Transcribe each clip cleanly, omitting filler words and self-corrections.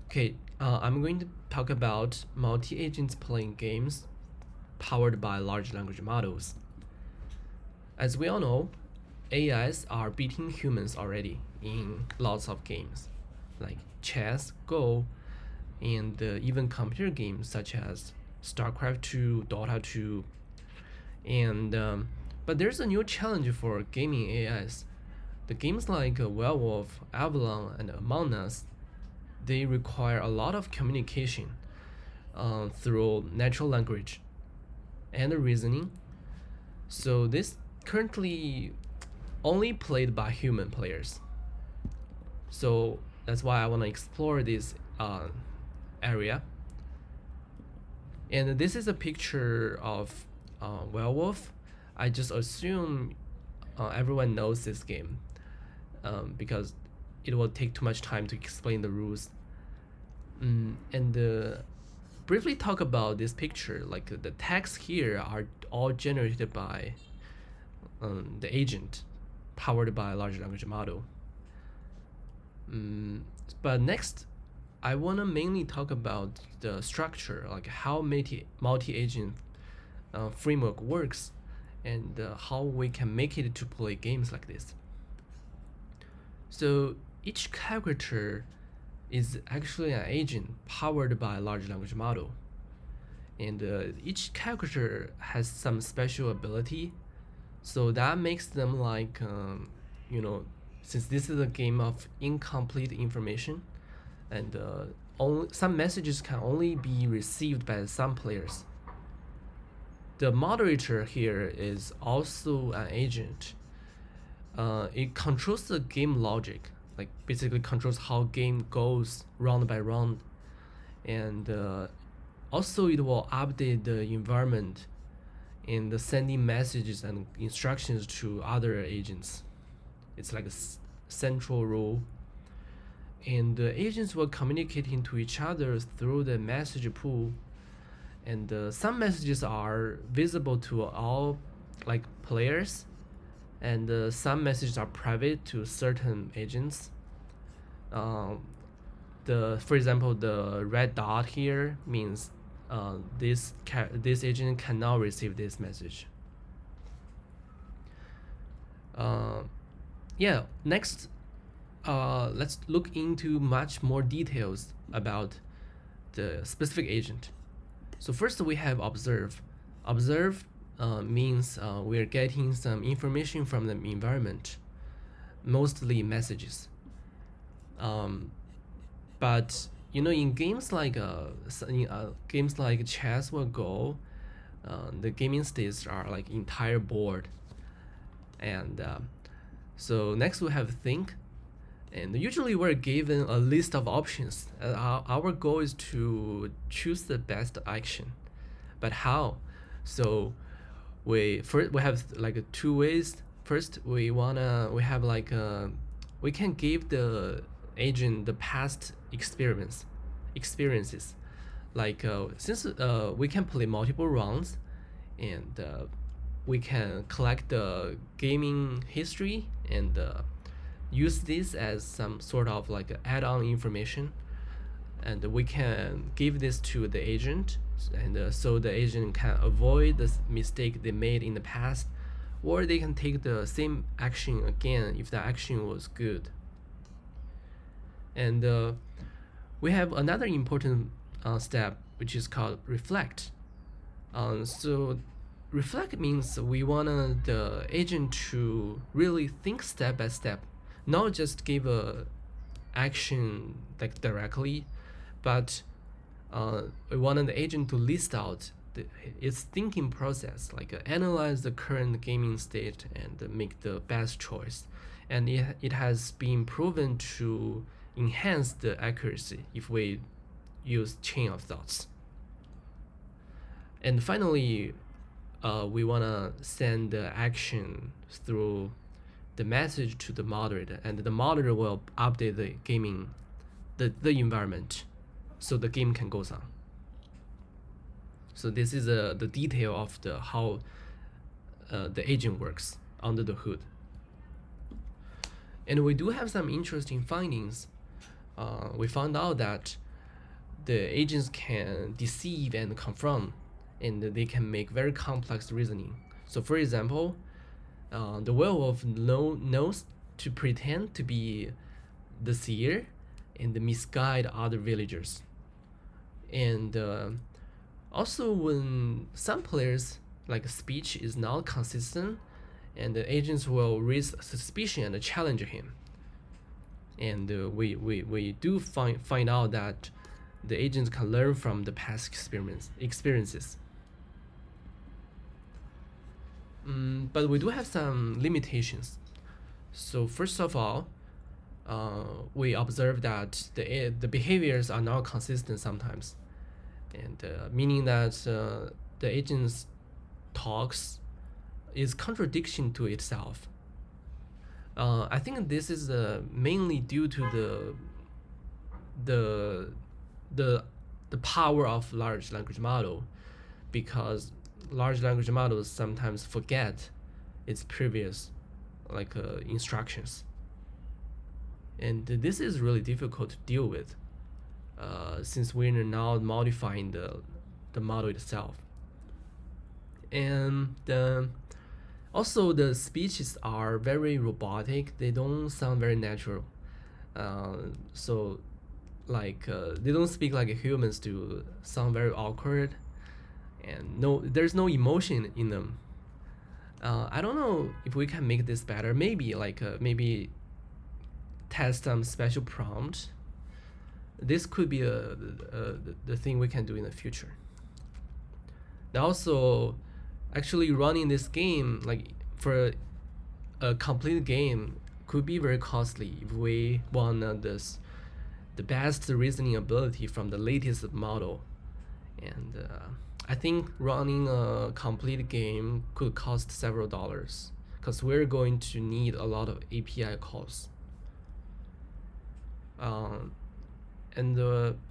Okay, I'm going to talk about multi-agents playing games powered by large language models. As we all know, AIs are beating humans already in lots of games, like chess, Go, and even computer games such as StarCraft 2, Dota 2, and but there's a new challenge for gaming AIs. The games like Werewolf, Avalon, and Among Us, they require a lot of communication through natural language and reasoning. So this currently only played by human players. So that's why I want to explore this area. And this is a picture of Werewolf. I just assume everyone knows this game because it will take too much time to explain the rules. And briefly talk about this picture. Like the text here are all generated by the agent, powered by a large language model. But next, I want to mainly talk about the structure, like how multi-agent framework works, and how we can make it to play games like this. So each character is actually an agent powered by a large language model, and each character has some special ability, so that makes them like since this is a game of incomplete information, and only some messages can only be received by some players. The moderator here is also an agent. It controls the game logic, like basically controls how game goes round by round, and also it will update the environment and sending messages and instructions to other agents. It's like a central role, and the agents will communicate to each other through the message pool, and some messages are visible to all like players, and some messages are private to certain agents. For example, the red dot here means this agent cannot receive this message. Yeah, next, let's look into much more details about the specific agent. So first we have observe. Observe means we're getting some information from the environment, mostly messages. But in games like chess or Go, the gaming states are like entire board. And so next we have think, and usually we're given a list of options. Our goal is to choose the best action, but how? So we have like two ways. First, we have like we can give the agent the past experiences, like since we can play multiple rounds, and we can collect the gaming history and use this as some sort of like add-on information, and we can give this to the agent, and so the agent can avoid the mistake they made in the past, or they can take the same action again if the action was good. And we have another important step, which is called reflect. So reflect means we want the agent to really think step by step, not just give a action like directly, but we want the agent to list out its thinking process, like analyze the current gaming state and make the best choice. And it has been proven to enhance the accuracy if we use chain of thoughts. And finally, we want to send the action through the message to the moderator, and the moderator will update the environment so the game can go on. So this is the detail of how the agent works under the hood. And we do have some interesting findings. We found out that the agents can deceive and confront, and they can make very complex reasoning. So, for example, the werewolf knows to pretend to be the seer and misguide other villagers. And also, when some players like speech is not consistent, and the agents will raise suspicion and challenge him. And we do find out that the agents can learn from the past experiences. But we do have some limitations. So first of all, we observe that the behaviors are not consistent sometimes, and meaning that the agent's talks is contradiction to itself. I think this is mainly due to the the power of large language model, because large language models sometimes forget its previous instructions, and this is really difficult to deal with since we're now modifying the model itself. And also the speeches are very robotic, they don't sound very natural. So they don't speak like humans do, sound very awkward, and there's no emotion in them. I don't know if we can make this better. Maybe test some special prompt. This could be the thing we can do in the future. And also, actually running this game for a complete game could be very costly if we want the best reasoning ability from the latest model. And I think running a complete game could cost several dollars, because we're going to need a lot of API calls. And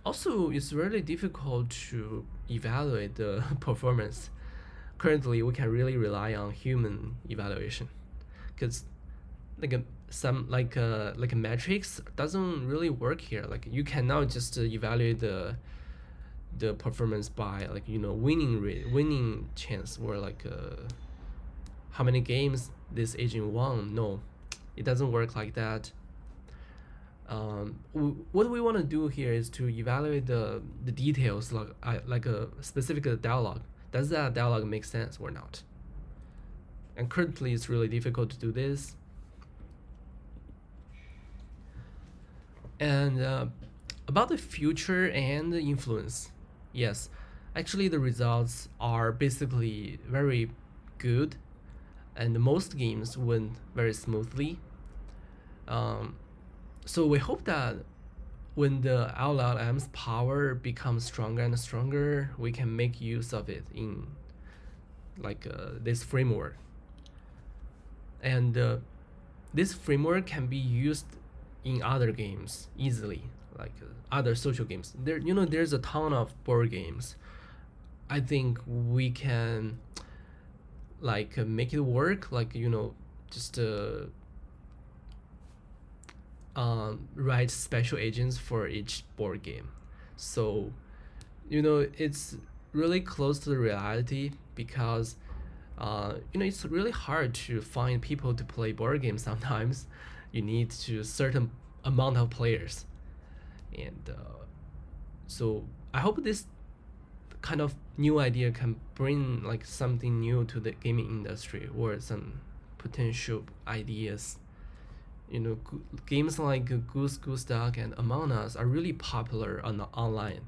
also, it's really difficult to evaluate the performance. Currently, we can really rely on human evaluation, because a metrics doesn't really work here. You cannot just evaluate the performance by winning chance, or how many games this agent won. No, it doesn't work like that. What we want to do here is to evaluate the details, like a specific dialogue. Does that dialogue make sense or not? And currently, it's really difficult to do this. And about the future and the influence, yes, actually the results are basically very good, and most games went very smoothly. So we hope that when the LLM's power becomes stronger and stronger, we can make use of it in this framework. And this framework can be used in other games easily, other social games. There's a ton of board games. I think we can make it work, just write special agents for each board game. So it's really close to the reality, because it's really hard to find people to play board games sometimes. You need to certain amount of players, and so I hope this kind of new idea can bring something new to the gaming industry, or some potential ideas. Games like Goose Duck and Among Us are really popular online.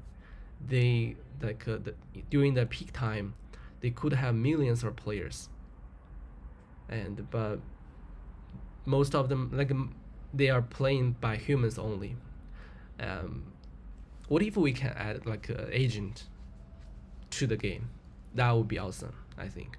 They during the peak time, they could have millions of players, but most of them they are playing by humans only. What if we can add an agent to the game? That would be awesome, I think.